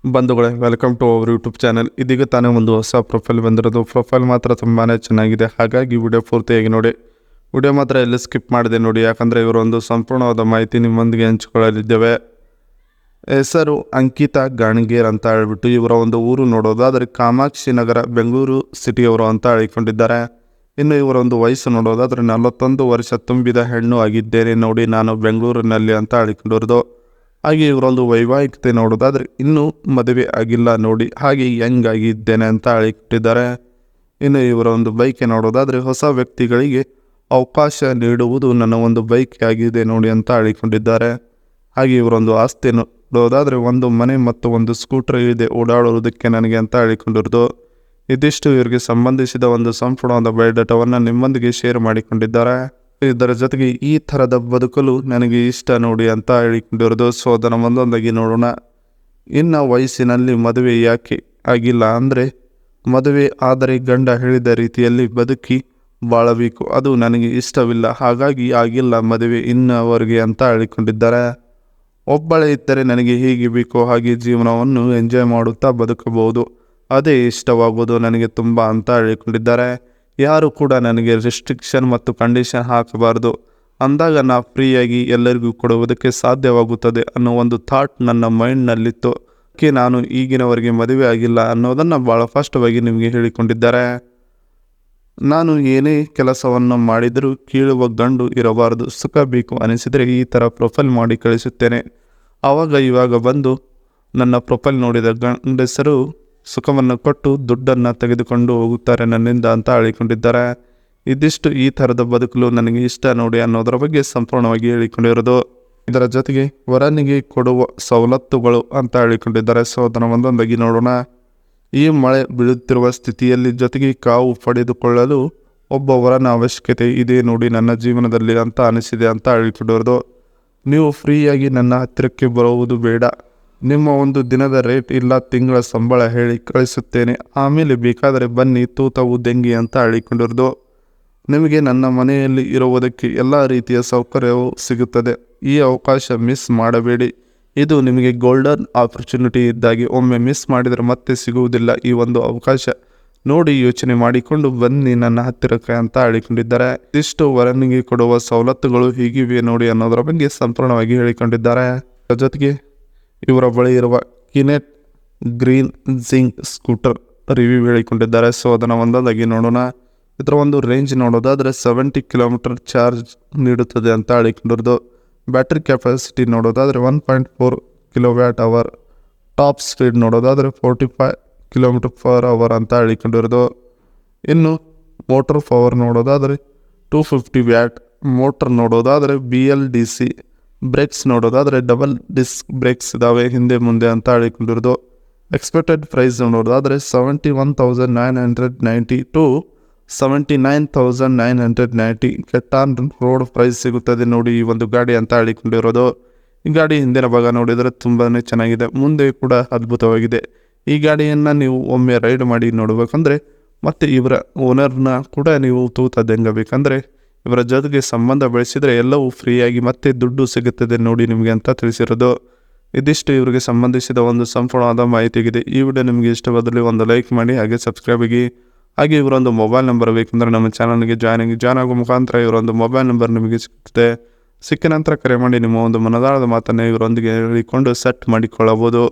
ಬಂಧುಗಳೇ, welcome to our YouTube channel. ಇದೀಗ ತಾನೇ ಒಂದು ಹೊಸ ಪ್ರೊಫೈಲ್ ಬಂದಿರೋದು. ಪ್ರೊಫೈಲ್ ಮಾತ್ರ ತುಂಬಾ ಚೆನ್ನಾಗಿದೆ, ಹಾಗಾಗಿ ವಿಡಿಯೋ ಪೂರ್ತಿಯಾಗಿ ನೋಡಿ. ವಿಡಿಯೋ ಮಾತ್ರ ಎಲ್ಲಿ ಸ್ಕಿಪ್ ಮಾಡಿದೆ ನೋಡಿ, ಯಾಕಂದರೆ ಇವರೊಂದು ಸಂಪೂರ್ಣವಾದ ಮಾಹಿತಿ ನಿಮ್ಮೊಂದಿಗೆ ಹಂಚಿಕೊಳ್ಳಲಿದ್ದೇವೆ. ಹೆಸರು ಅಂಕಿತಾ ಗಾಣಿಗೇರ್ ಅಂತ ಹೇಳ್ಬಿಟ್ಟು ಇವರ ಒಂದು ಊರು ನೋಡೋದಾದರೆ ಕಾಮಾಕ್ಷಿ ನಗರ, ಬೆಂಗಳೂರು ಸಿಟಿಯವರು ಅಂತ ಹೇಳಿಕೊಂಡಿದ್ದಾರೆ. ಇನ್ನು ಇವರ ಒಂದು ವಯಸ್ಸು ನೋಡೋದಾದರೆ 41 ವರ್ಷ ತುಂಬಿದ ಹೆಣ್ಣು ಆಗಿದ್ದೇನೆ ನೋಡಿ, ನಾನು ಬೆಂಗಳೂರಿನಲ್ಲಿ ಅಂತ ಹೇಳಿಕೊಂಡಿರೋದು. ಹಾಗೆ ಇವರೊಂದು ವೈವಾಹಿಕತೆ ನೋಡೋದಾದರೆ ಇನ್ನೂ ಮದುವೆ ಆಗಿಲ್ಲ ನೋಡಿ, ಹಾಗೆ ಯಂಗ್ ಆಗಿದ್ದೇನೆ ಅಂತ ಹೇಳಿಕೊಟ್ಟಿದ್ದಾರೆ. ಇನ್ನು ಇವರ ಒಂದು ಬೈಕೆ ನೋಡೋದಾದರೆ ಹೊಸ ವ್ಯಕ್ತಿಗಳಿಗೆ ಅವಕಾಶ ನೀಡುವುದು ನನ್ನ ಒಂದು ಬೈಕ್ ಆಗಿದೆ ನೋಡಿ ಅಂತ ಹೇಳಿಕೊಂಡಿದ್ದಾರೆ. ಹಾಗೆ ಇವರೊಂದು ಆಸ್ತಿ ನೋಡೋದಾದರೆ ಒಂದು ಮನೆ ಮತ್ತು ಒಂದು ಸ್ಕೂಟರ್ ಇದೆ ಓಡಾಡುವುದಕ್ಕೆ ನನಗೆ ಅಂತ ಹೇಳಿಕೊಂಡಿರೋದು. ಇದಿಷ್ಟು ಇವರಿಗೆ ಸಂಬಂಧಿಸಿದ ಒಂದು ಸಂಪೂರ್ಣವಾದ ಬಯೋಡಾಟಾವನ್ನು ನಿಮ್ಮೊಂದಿಗೆ ಶೇರ್ ಮಾಡಿಕೊಂಡಿದ್ದಾರೆ. ಇದರ ಜೊತೆಗೆ ಈ ಥರದ ಬದುಕಲು ನನಗೆ ಇಷ್ಟ ನೋಡಿ ಅಂತ ಹೇಳಿಕೊಂಡಿರೋದು. ಸೊ ಅದನ್ನು ಒಂದೊಂದಾಗಿ ನೋಡೋಣ. ಇನ್ನು ವಯಸ್ಸಿನಲ್ಲಿ ಮದುವೆ ಯಾಕೆ ಆಗಿಲ್ಲ ಅಂದರೆ, ಮದುವೆ ಆದರೆ ಗಂಡ ಹೇಳಿದ ರೀತಿಯಲ್ಲಿ ಬದುಕಿ ಬಾಳಬೇಕು, ಅದು ನನಗೆ ಇಷ್ಟವಿಲ್ಲ, ಹಾಗಾಗಿ ಆಗಿಲ್ಲ ಮದುವೆ ಇನ್ನವರೆಗೆ ಅಂತ ಹೇಳಿಕೊಂಡಿದ್ದಾರೆ. ಒಬ್ಬಳೇ ಇದ್ದರೆ ನನಗೆ ಹೇಗೆ ಬೇಕೋ ಹಾಗೆ ಜೀವನವನ್ನು ಎಂಜಾಯ್ ಮಾಡುತ್ತಾ ಬದುಕಬಹುದು, ಅದೇ ಇಷ್ಟವಾಗೋದು ನನಗೆ ತುಂಬ ಅಂತ ಹೇಳಿಕೊಂಡಿದ್ದಾರೆ. ಯಾರು ಕೂಡ ನನಗೆ ರೆಸ್ಟ್ರಿಕ್ಷನ್ ಮತ್ತು ಕಂಡೀಷನ್ ಹಾಕಬಾರ್ದು, ಅಂದಾಗ ನಾ ಫ್ರೀಯಾಗಿ ಎಲ್ಲರಿಗೂ ಕೊಡುವುದಕ್ಕೆ ಸಾಧ್ಯವಾಗುತ್ತದೆ ಅನ್ನೋ ಒಂದು ಥಾಟ್ ನನ್ನ ಮೈಂಡ್ನಲ್ಲಿತ್ತು. ನಾನು ಈಗಿನವರೆಗೆ ಮದುವೆ ಆಗಿಲ್ಲ ಅನ್ನೋದನ್ನು ಭಾಳ ಸ್ಪಷ್ಟವಾಗಿ ನಿಮಗೆ ಹೇಳಿಕೊಂಡಿದ್ದಾರೆ. ನಾನು ಏನೇ ಕೆಲಸವನ್ನು ಮಾಡಿದರೂ ಕೀಳುವ ಗಂಡು ಇರಬಾರದು, ಸುಖ ಬೇಕು ಅನಿಸಿದರೆ ಈ ಥರ ಪ್ರೊಫೈಲ್ ಮಾಡಿ ಕಳಿಸುತ್ತೇನೆ. ಆವಾಗ ಇವಾಗ ಬಂದು ನನ್ನ ಪ್ರೊಫೈಲ್ ನೋಡಿದ ಗಂಡಸರು ಸುಖವನ್ನು ಕೊಟ್ಟು ದುಡ್ಡನ್ನು ತೆಗೆದುಕೊಂಡು ಹೋಗುತ್ತಾರೆ ನನ್ನಿಂದ ಅಂತ ಹೇಳಿಕೊಂಡಿದ್ದಾರೆ. ಇದಿಷ್ಟು ಈ ಥರದ ಬದುಕಲು ನನಗೆ ಇಷ್ಟ ನೋಡಿ ಅನ್ನೋದರ ಬಗ್ಗೆ ಸಂಪೂರ್ಣವಾಗಿ ಹೇಳಿಕೊಂಡಿರೋದು. ಇದರ ಜೊತೆಗೆ ವರನಿಗೆ ಕೊಡುವ ಸವಲತ್ತುಗಳು ಅಂತ ಹೇಳಿಕೊಂಡಿದ್ದಾರೆ. ಸೊ ಅದನ್ನು ಒಂದೊಂದಾಗಿ ನೋಡೋಣ. ಈ ಮಳೆ ಬೀಳುತ್ತಿರುವ ಸ್ಥಿತಿಯಲ್ಲಿ ಜೊತೆಗೆ ಕಾವು ಪಡೆದುಕೊಳ್ಳಲು ಒಬ್ಬ ವರನ ಅವಶ್ಯಕತೆ ಇದೆ ನೋಡಿ ನನ್ನ ಜೀವನದಲ್ಲಿ ಅಂತ ಅನಿಸಿದೆ ಅಂತ ಹೇಳಿಕೊಂಡಿರೋದು. ನೀವು ಫ್ರೀಯಾಗಿ ನನ್ನ ಹತ್ತಿರಕ್ಕೆ ಬರುವುದು ಬೇಡ, ನಿಮ್ಮ ಒಂದು ದಿನದ ರೇಟ್ ಇಲ್ಲ ತಿಂಗಳ ಸಂಬಳ ಹೇಳಿ ಕಳಿಸುತ್ತೇನೆ, ಆಮೇಲೆ ಬೇಕಾದರೆ ಬನ್ನಿ ತೂತವು ದೆಂಗಿ ಅಂತ ಹೇಳಿಕೊಂಡಿರೋದು. ನಿಮಗೆ ನನ್ನ ಮನೆಯಲ್ಲಿ ಇರುವುದಕ್ಕೆ ಎಲ್ಲ ರೀತಿಯ ಸೌಕರ್ಯವೂ ಸಿಗುತ್ತದೆ, ಈ ಅವಕಾಶ ಮಿಸ್ ಮಾಡಬೇಡಿ. ಇದು ನಿಮಗೆ ಗೋಲ್ಡನ್ ಆಪರ್ಚುನಿಟಿ ಇದ್ದಾಗಿ, ಒಮ್ಮೆ ಮಿಸ್ ಮಾಡಿದರೆ ಮತ್ತೆ ಸಿಗುವುದಿಲ್ಲ ಈ ಒಂದು ಅವಕಾಶ, ನೋಡಿ ಯೋಚನೆ ಮಾಡಿಕೊಂಡು ಬನ್ನಿ ನನ್ನ ಹತ್ತಿರಕ್ಕೆ ಅಂತ ಹೇಳಿಕೊಂಡಿದ್ದಾರೆ. ಇಷ್ಟು ವರನಿಗೆ ಕೊಡುವ ಸವಲತ್ತುಗಳು ಹೀಗಿವೆ ನೋಡಿ ಅನ್ನೋದರ ಬಗ್ಗೆ ಸಂಪೂರ್ಣವಾಗಿ ಹೇಳಿಕೊಂಡಿದ್ದಾರೆ. ಜೊತೆಗೆ ಇವರ ಬಳಿ ಇರುವ ಕಿನೆಟ್ ಗ್ರೀನ್ ಜಿಂಗ್ ಸ್ಕೂಟರ್ ರಿವ್ಯೂ ಹೇಳಿಕೊಂಡಿದ್ದಾರೆ. ಸೊ ಅದನ್ನು ಒಂದೊಂದಾಗಿ ನೋಡೋಣ. ಇದರ ಒಂದು ರೇಂಜ್ ನೋಡೋದಾದರೆ 70 ಕಿಲೋಮೀಟರ್ ಚಾರ್ಜ್ ನೀಡುತ್ತದೆ ಅಂತ ಹೇಳಿಕೊಂಡಿರೋದು. ಬ್ಯಾಟ್ರಿ ಕೆಪಾಸಿಟಿ ನೋಡೋದಾದರೆ 1.4 kWh, ಟಾಪ್ ಸ್ಪೀಡ್ ನೋಡೋದಾದರೆ 45 km/h ಅಂತ ಹೇಳಿಕೊಂಡಿರೋದು. ಇನ್ನು ಮೋಟರ್ ಪವರ್ ನೋಡೋದಾದರೆ 250 ವ್ಯಾಟ್, ಮೋಟರ್ ನೋಡೋದಾದರೆ BLDC, ಬ್ರೇಕ್ಸ್ ನೋಡೋದಾದರೆ ಡಬಲ್ ಡಿಸ್ಕ್ ಬ್ರೇಕ್ಸ್ ಇದ್ದಾವೆ ಹಿಂದೆ ಮುಂದೆ ಅಂತ ಹೇಳಿಕೊಂಡಿರೋದು. ಎಕ್ಸ್ಪೆಕ್ಟೆಡ್ ಪ್ರೈಸ್ ನೋಡೋದಾದರೆ 71,990 to 79,990 ಕೆಟ್ ಆನ್ ರೋಡ್ ಪ್ರೈಸ್ ಸಿಗುತ್ತದೆ ನೋಡಿ ಈ ಒಂದು ಗಾಡಿ ಅಂತ ಹೇಳಿಕೊಂಡಿರೋದು. ಈ ಗಾಡಿ ಹಿಂದಿನ ಭಾಗ ನೋಡಿದರೆ ತುಂಬಾ ಚೆನ್ನಾಗಿದೆ, ಮುಂದೆ ಕೂಡ ಅದ್ಭುತವಾಗಿದೆ. ಈ ಗಾಡಿಯನ್ನು ನೀವು ಒಮ್ಮೆ ರೈಡ್ ಮಾಡಿ ನೋಡಬೇಕಂದ್ರೆ ಮತ್ತು ಇವರ ಓನರ್ನ ಕೂಡ ನೀವು ತೂತದೆಂಗಬೇಕಂದ್ರೆ ಇವರ ಜೊತೆಗೆ ಸಂಬಂಧ ಬೆಳೆಸಿದರೆ ಎಲ್ಲವೂ ಫ್ರೀಯಾಗಿ ಮತ್ತೆ ದುಡ್ಡು ಸಿಗುತ್ತದೆ ನೋಡಿ ನಿಮಗೆ ಅಂತ ತಿಳಿಸಿರೋದು. ಇದಿಷ್ಟು ಇವರಿಗೆ ಸಂಬಂಧಿಸಿದ ಒಂದು ಸಂಪೂರ್ಣವಾದ ಮಾಹಿತಿಯಾಗಿದೆ. ಈ ವಿಡಿಯೋ ನಿಮಗೆ ಇಷ್ಟವಾದಲ್ಲಿ ಒಂದು ಲೈಕ್ ಮಾಡಿ, ಹಾಗೆ ಸಬ್ಸ್ಕ್ರೈಬ್ ಆಗಿ. ಹಾಗೆ ಇವರೊಂದು ಮೊಬೈಲ್ ನಂಬರ್ ಬೇಕೆಂದರೆ ನಮ್ಮ ಚಾನಲ್ಗೆ ಜಾಯ್ನ್ ಆಗೋ ಮುಖಾಂತರ ಇವರೊಂದು ಮೊಬೈಲ್ ನಂಬರ್ ನಿಮಗೆ ಸಿಗ್ತದೆ. ಸಿಕ್ಕ ನಂತರ ಕರೆ ಮಾಡಿ ನಿಮ್ಮ ಒಂದು ಮನದಾಳದ ಮಾತನ್ನು ಇವರೊಂದಿಗೆ ಹೇಳಿಕೊಂಡು ಸೆಟ್ ಮಾಡಿಕೊಳ್ಳಬಹುದು.